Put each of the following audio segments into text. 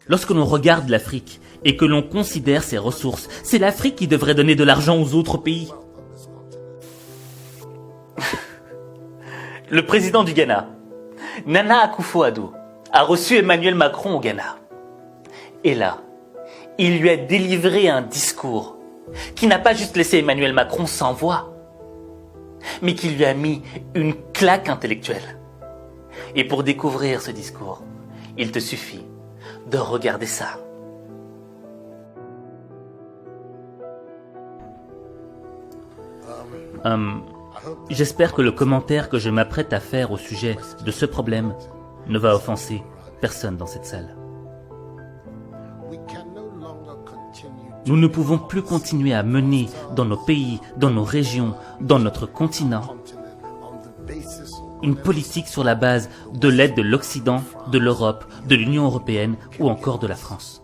Lorsque l'on regarde l'Afrique et que l'on considère ses ressources, c'est l'Afrique qui devrait donner de l'argent aux autres pays. Le président du Ghana, Nana Akufo-Addo, a reçu Emmanuel Macron au Ghana. Et là, il lui a délivré un discours qui n'a pas juste laissé Emmanuel Macron sans voix, mais qui lui a mis une claque intellectuelle. Et pour découvrir ce discours, il te suffit de regarder ça. J'espère que le commentaire que je m'apprête à faire au sujet de ce problème ne va offenser personne dans cette salle. Nous ne pouvons plus continuer à mener dans nos pays, dans nos régions, dans notre continent, une politique sur la base de l'aide de l'Occident, de l'Europe, de l'Union européenne ou encore de la France.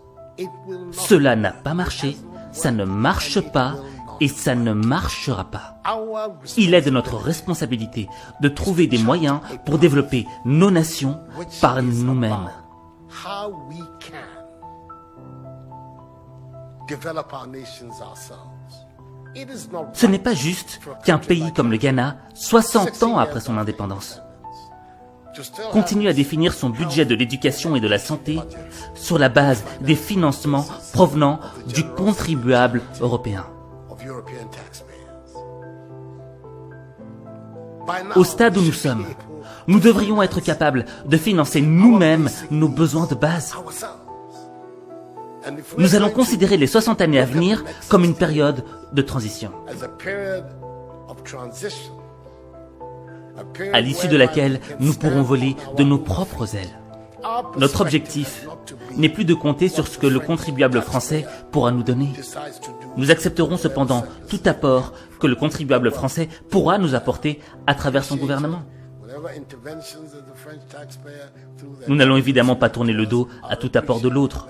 Cela n'a pas marché, ça ne marche pas et ça ne marchera pas. Il est de notre responsabilité de trouver des moyens pour développer nos nations par nous-mêmes. Ce n'est pas juste qu'un pays comme le Ghana, 60 ans après son indépendance, continue à définir son budget de l'éducation et de la santé sur la base des financements provenant du contribuable européen. Au stade où nous sommes, nous devrions être capables de financer nous-mêmes nos besoins de base. Nous allons considérer les 60 années à venir comme une période de transition, à l'issue de laquelle nous pourrons voler de nos propres ailes. Notre objectif n'est plus de compter sur ce que le contribuable français pourra nous donner. Nous accepterons cependant tout apport que le contribuable français pourra nous apporter à travers son gouvernement. Nous n'allons évidemment pas tourner le dos à tout apport de l'autre.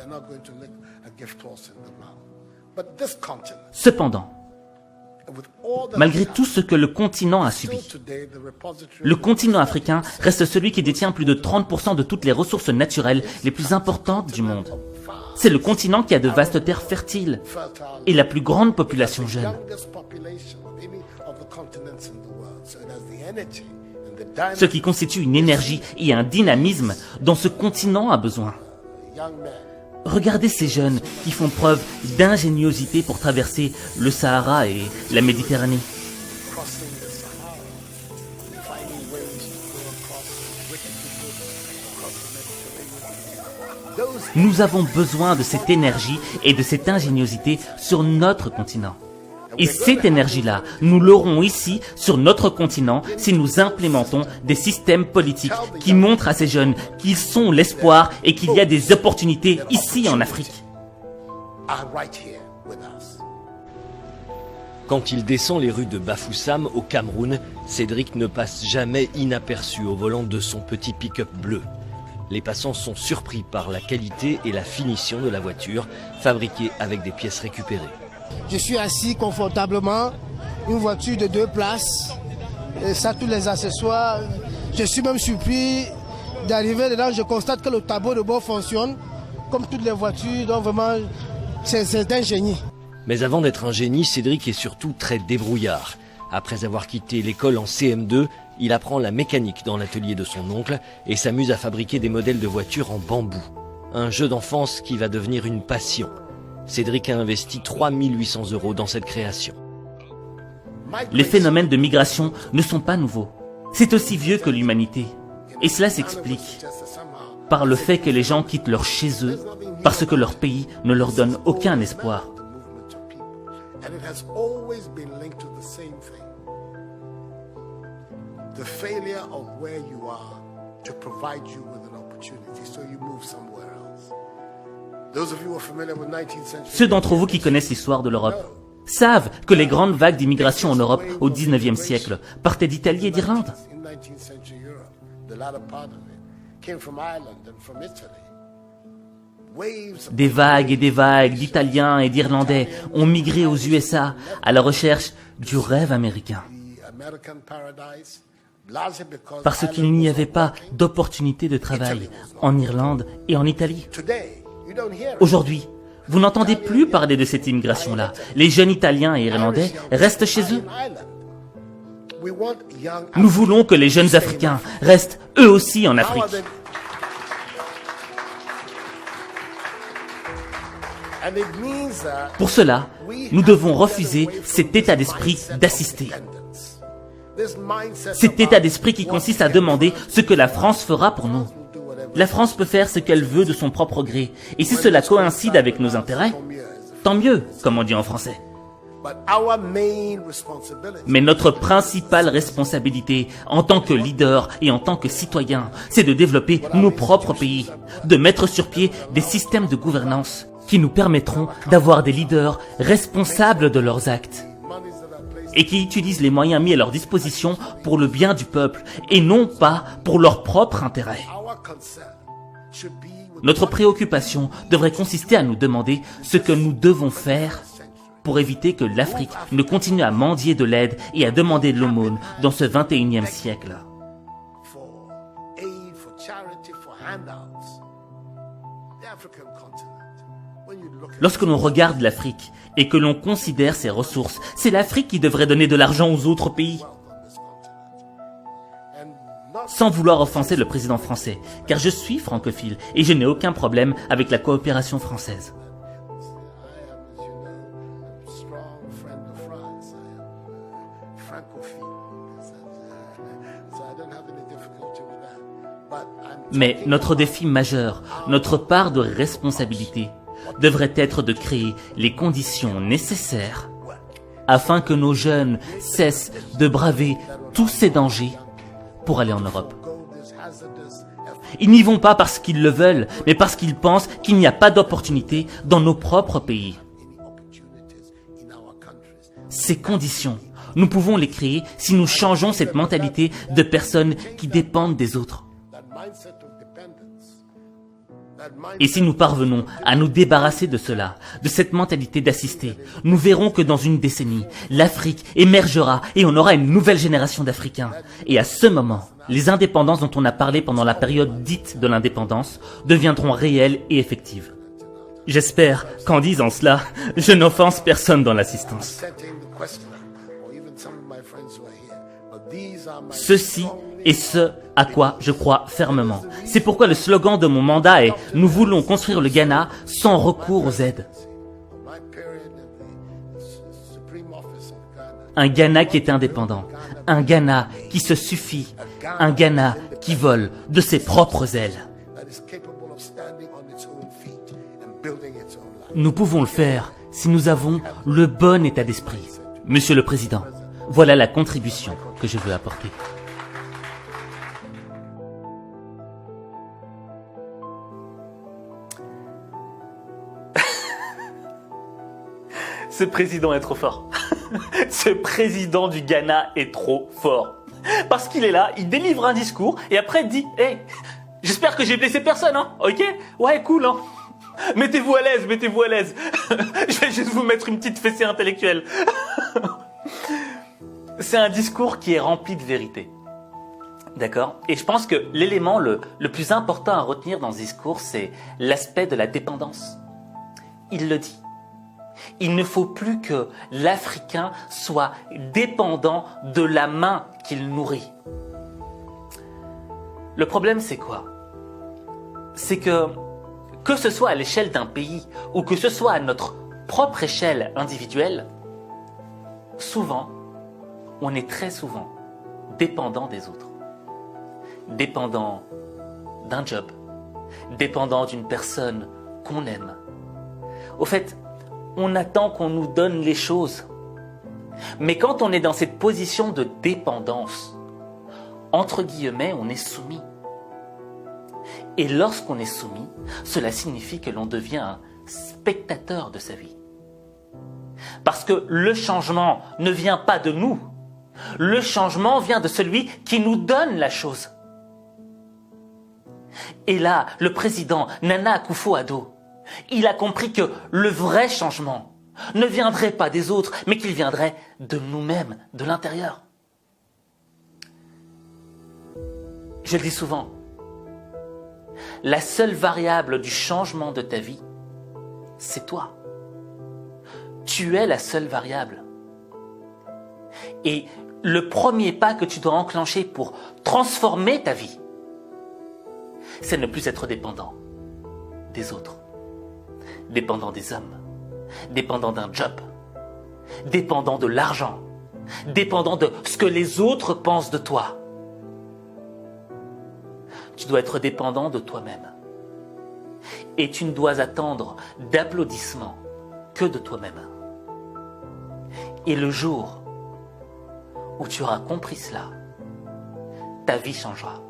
Cependant, malgré tout ce que le continent a subi, le continent africain reste celui qui détient plus de 30% de toutes les ressources naturelles les plus importantes du monde. C'est le continent qui a de vastes terres fertiles et la plus grande population jeune. Ce qui constitue une énergie et un dynamisme dont ce continent a besoin. Regardez ces jeunes qui font preuve d'ingéniosité pour traverser le Sahara et la Méditerranée. Nous avons besoin de cette énergie et de cette ingéniosité sur notre continent. Et cette énergie-là, nous l'aurons ici, sur notre continent, si nous implémentons des systèmes politiques qui montrent à ces jeunes qu'ils sont l'espoir et qu'il y a des opportunités ici en Afrique. Quand il descend les rues de Bafoussam, au Cameroun, Cédric ne passe jamais inaperçu au volant de son petit pick-up bleu. Les passants sont surpris par la qualité et la finition de la voiture, fabriquée avec des pièces récupérées. Je suis assis confortablement, une voiture de 2 places, et ça, tous les accessoires. Je suis même surpris d'arriver dedans, je constate que le tableau de bord fonctionne, comme toutes les voitures, donc vraiment, c'est un génie. Mais avant d'être un génie, Cédric est surtout très débrouillard. Après avoir quitté l'école en CM2, il apprend la mécanique dans l'atelier de son oncle et s'amuse à fabriquer des modèles de voitures en bambou. Un jeu d'enfance qui va devenir une passion. Cédric a investi 3 800 € dans cette création. Les phénomènes de migration ne sont pas nouveaux. C'est aussi vieux que l'humanité. Et cela s'explique par le fait que les gens quittent leur chez eux parce que leur pays ne leur donne aucun espoir. Ceux d'entre vous qui connaissent l'histoire de l'Europe savent que les grandes vagues d'immigration en Europe au XIXe siècle partaient d'Italie et d'Irlande. Des vagues et des vagues d'Italiens et d'Irlandais ont migré aux USA à la recherche du rêve américain. Parce qu'il n'y avait pas d'opportunité de travail en Irlande et en Italie. Aujourd'hui, vous n'entendez plus parler de cette immigration-là. Les jeunes Italiens et Irlandais restent chez eux. Nous voulons que les jeunes Africains restent eux aussi en Afrique. Pour cela, nous devons refuser cet état d'esprit d'assister. Cet état d'esprit qui consiste à demander ce que la France fera pour nous. La France peut faire ce qu'elle veut de son propre gré. Et si cela coïncide avec nos intérêts, tant mieux, comme on dit en français. Mais notre principale responsabilité en tant que leader et en tant que citoyen, c'est de développer nos propres pays, de mettre sur pied des systèmes de gouvernance qui nous permettront d'avoir des leaders responsables de leurs actes et qui utilisent les moyens mis à leur disposition pour le bien du peuple et non pas pour leur propre intérêt. Notre préoccupation devrait consister à nous demander ce que nous devons faire pour éviter que l'Afrique ne continue à mendier de l'aide et à demander de l'aumône dans ce 21e siècle. Lorsque l'on regarde l'Afrique et que l'on considère ses ressources, c'est l'Afrique qui devrait donner de l'argent aux autres pays. Sans vouloir offenser le président français, car je suis francophile et je n'ai aucun problème avec la coopération française. Mais notre défi majeur, notre part de responsabilité, devrait être de créer les conditions nécessaires afin que nos jeunes cessent de braver tous ces dangers pour aller en Europe. Ils n'y vont pas parce qu'ils le veulent, mais parce qu'ils pensent qu'il n'y a pas d'opportunité dans nos propres pays. Ces conditions, nous pouvons les créer si nous changeons cette mentalité de personnes qui dépendent des autres. Et si nous parvenons à nous débarrasser de cela, de cette mentalité d'assister, nous verrons que dans une décennie, l'Afrique émergera et on aura une nouvelle génération d'Africains. Et à ce moment, les indépendances dont on a parlé pendant la période dite de l'indépendance deviendront réelles et effectives. J'espère qu'en disant cela, je n'offense personne dans l'assistance. Ceci est ce à quoi je crois fermement. C'est pourquoi le slogan de mon mandat est « Nous voulons construire le Ghana sans recours aux aides ». Un Ghana qui est indépendant, un Ghana qui se suffit, un Ghana qui vole de ses propres ailes. Nous pouvons le faire si nous avons le bon état d'esprit. Monsieur le Président, voilà la contribution que je veux apporter. Ce président est trop fort. Ce président du Ghana est trop fort. Parce qu'il est là, il délivre un discours et après il dit « Hey, j'espère que j'ai blessé personne, hein, ok? Ouais, cool, hein. Mettez-vous à l'aise, mettez-vous à l'aise. Je vais juste vous mettre une petite fessée intellectuelle. » C'est un discours qui est rempli de vérité. D'accord? Et je pense que l'élément le plus important à retenir dans ce discours, c'est l'aspect de la dépendance. Il le dit. Il ne faut plus que l'Africain soit dépendant de la main qu'il nourrit. Le problème, c'est quoi? C'est que ce soit à l'échelle d'un pays ou que ce soit à notre propre échelle individuelle, souvent, on est très souvent dépendant des autres. Dépendant d'un job, dépendant d'une personne qu'on aime. Au fait, on attend qu'on nous donne les choses. Mais quand on est dans cette position de dépendance, entre guillemets, on est soumis. Et lorsqu'on est soumis, cela signifie que l'on devient un spectateur de sa vie. Parce que le changement ne vient pas de nous. Le changement vient de celui qui nous donne la chose. Et là, le président Nana Akufo-Addo, il a compris que le vrai changement ne viendrait pas des autres, mais qu'il viendrait de nous-mêmes, de l'intérieur. Je le dis souvent, La seule variable du changement de ta vie, c'est toi. Tu es la seule variable. Et le premier pas que tu dois enclencher pour transformer ta vie, c'est ne plus être dépendant des autres, dépendant des hommes, dépendant d'un job, dépendant de l'argent, dépendant de ce que les autres pensent de toi. Tu dois être dépendant de toi-même. Et tu ne dois attendre d'applaudissements que de toi-même. Et le jour où tu auras compris cela, ta vie changera.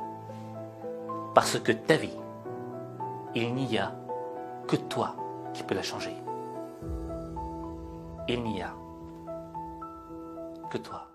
Parce que ta vie, il n'y a que toi qui peux la changer. Il n'y a que toi.